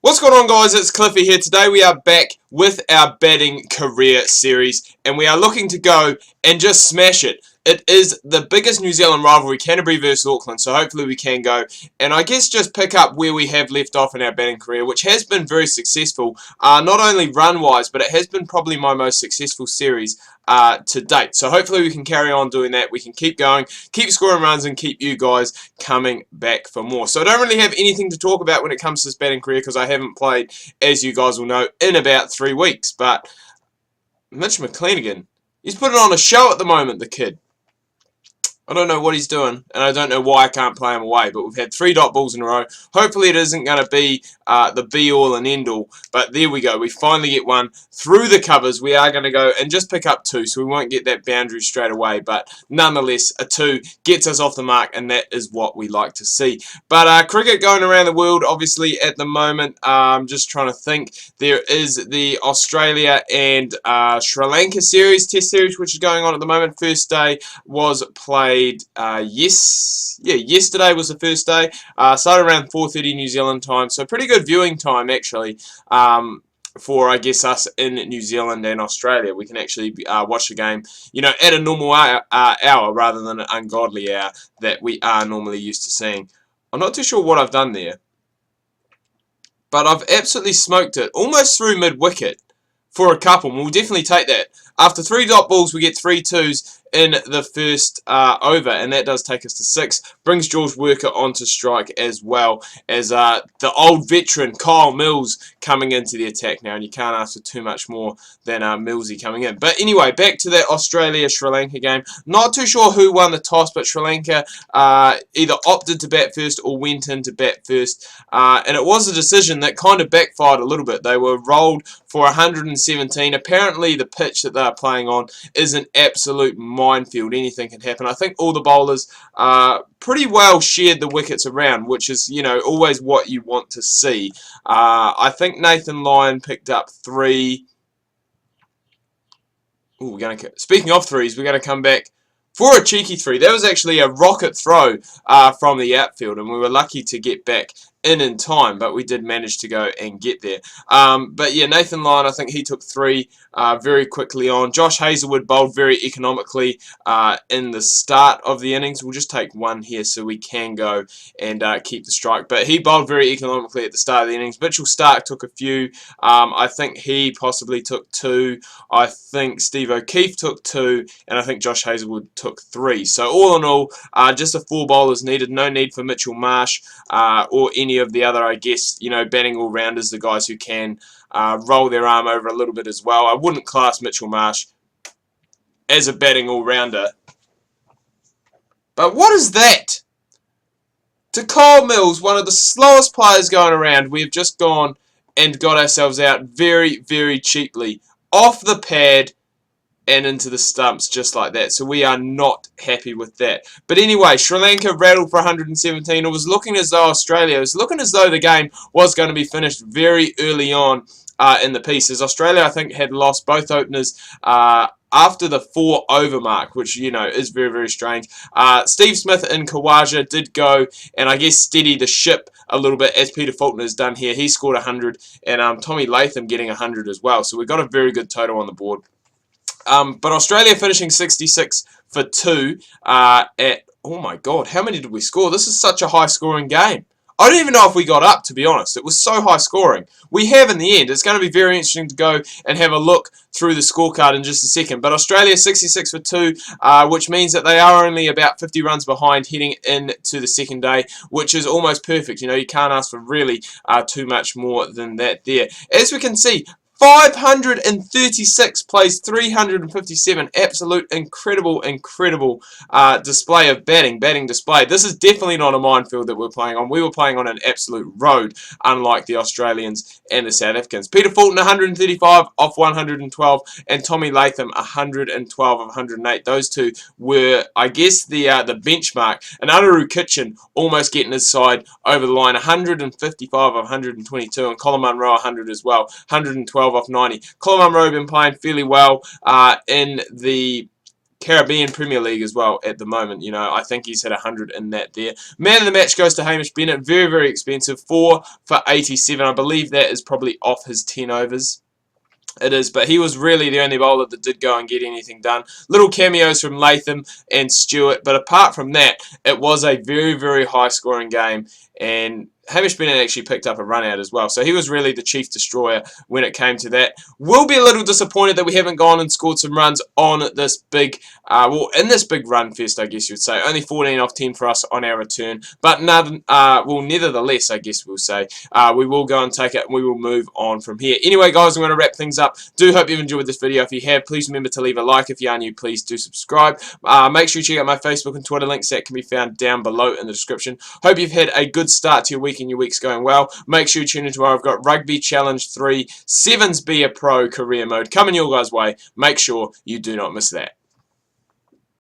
What's going on, guys? It's Cliffy here. Today we are back with our batting career series and we are looking to go and just smash it. It is the biggest New Zealand rivalry, Canterbury versus Auckland, so hopefully we can go and I guess just pick up where we have left off in our batting career, which has been very successful, not only run-wise, but it has been probably my most successful series to date. So hopefully we can carry on doing that. We can keep going, keep scoring runs, and keep you guys coming back for more. So I don't really have anything to talk about when it comes to this batting career because I haven't played, as you guys will know, in about 3 weeks. But Mitch McClenaghan, he's putting on a show at the moment, the kid. I don't know what he's doing, and I don't know why I can't play him away, but we've had 3 dot balls in a row. Hopefully it isn't going to be the be-all and end-all, but there we go. We finally get one through the covers. We are going to go and just pick up 2, so we won't get that boundary straight away, but nonetheless, a 2 gets us off the mark, and that is what we like to see. But cricket going around the world, obviously, at the moment, I'm just trying to think. There is the Australia and Sri Lanka series, Test series, which is going on at the moment. First day was played yesterday was the first day. Started around 4:30 New Zealand time, so pretty good viewing time actually for I guess us in New Zealand and Australia. We can actually watch the game, you know, at a normal hour rather than an ungodly hour that we are normally used to seeing. I'm not too sure what I've done there, but I've absolutely smoked it almost through mid-wicket for a couple. We'll definitely take that. After 3 dot balls, we get 3 2s in the first over, and that does take us to 6. Brings George Worker onto strike as well as the old veteran Kyle Mills coming into the attack now, and you can't ask for too much more than Millsy coming in. But anyway, back to that Australia-Sri Lanka game. Not too sure who won the toss, but Sri Lanka either opted to bat first or went in to bat first, and it was a decision that kind of backfired a little bit. They were rolled for 117. Apparently, the pitch that they're playing on is an absolute minefield. Anything can happen. I think all the bowlers pretty well shared the wickets around, which is, you know, always what you want to see. I think Nathan Lyon picked up 3. Ooh, speaking of 3s, we're going to come back for a cheeky 3. That was actually a rocket throw from the outfield, and we were lucky to get back in time, but we did manage to go and get there. But yeah, Nathan Lyon, I think he took 3 very quickly on. Josh Hazlewood bowled very economically in the start of the innings. We'll just take 1 here so we can go and keep the strike. But he bowled very economically at the start of the innings. Mitchell Starc took a few. I think he possibly took 2. I think Steve O'Keefe took 2. And I think Josh Hazlewood took 3. So all in all, just the 4 bowlers needed. No need for Mitchell Marsh or any of the other, I guess, you know, batting all-rounders, the guys who can roll their arm over a little bit as well. I wouldn't class Mitchell Marsh as a batting all-rounder. But what is that? To Kyle Mills, one of the slowest players going around, we've just gone and got ourselves out very, very cheaply off the pad and into the stumps just like that. So we are not happy with that. But anyway, Sri Lanka rattled for 117. It was looking as though Australia, it was looking as though the game was going to be finished very early on in the piece. As Australia, I think, had lost both openers after the 4 over mark, which, you know, is very, very strange. Steve Smith and Khawaja did go and I guess steady the ship a little bit, as Peter Fulton has done here. He scored 100, and Tommy Latham getting 100 as well. So we've got a very good total on the board. But Australia finishing 66 for 2 at, oh my god, how many did we score? This is such a high scoring game. I don't even know if we got up, to be honest. It was so high scoring. We have in the end. It's going to be very interesting to go and have a look through the scorecard in just a second. But Australia 66 for 2, which means that they are only about 50 runs behind heading into the second day, which is almost perfect. You know, you can't ask for really too much more than that there. As we can see, 536 plays 357. Absolute incredible display of batting display. This is definitely not a minefield that we're playing on. We were playing on an absolute road, unlike the Australians and the South Africans. Peter Fulton 135 off 112, and Tommy Latham 112 of 108. Those two were, I guess, the benchmark. And Anaru Kitchen almost getting his side over the line, 155 of 122, and Colin Munro 100 as well, 112 off 90. Colin Munro been playing fairly well in the Caribbean Premier League as well at the moment. You know, I think he's had 100 in that there. Man of the match goes to Hamish Bennett. Very, very expensive. 4 for 87. I believe that is probably off his 10 overs. It is, but he was really the only bowler that did go and get anything done. Little cameos from Latham and Stewart, but apart from that, it was a very, very high-scoring game, and Hamish Bennett actually picked up a run out as well, so he was really the chief destroyer when it came to that. We'll be a little disappointed that we haven't gone and scored some runs on this big, in this big run fest, I guess you'd say. Only 14 off 10 for us on our return, but nevertheless, I guess we'll say, we will go and take it, and we will move on from here. Anyway, guys, I'm going to wrap things up. Do hope you've enjoyed this video. If you have, please remember to leave a like. If you are new, please do subscribe. Make sure you check out my Facebook and Twitter links that can be found down below in the description. Hope you've had a good start to your week and your week's going well. Make sure you tune in tomorrow. I've got Rugby Challenge 3, 7s Be a Pro career mode coming your guys' way. Make sure you do not miss that.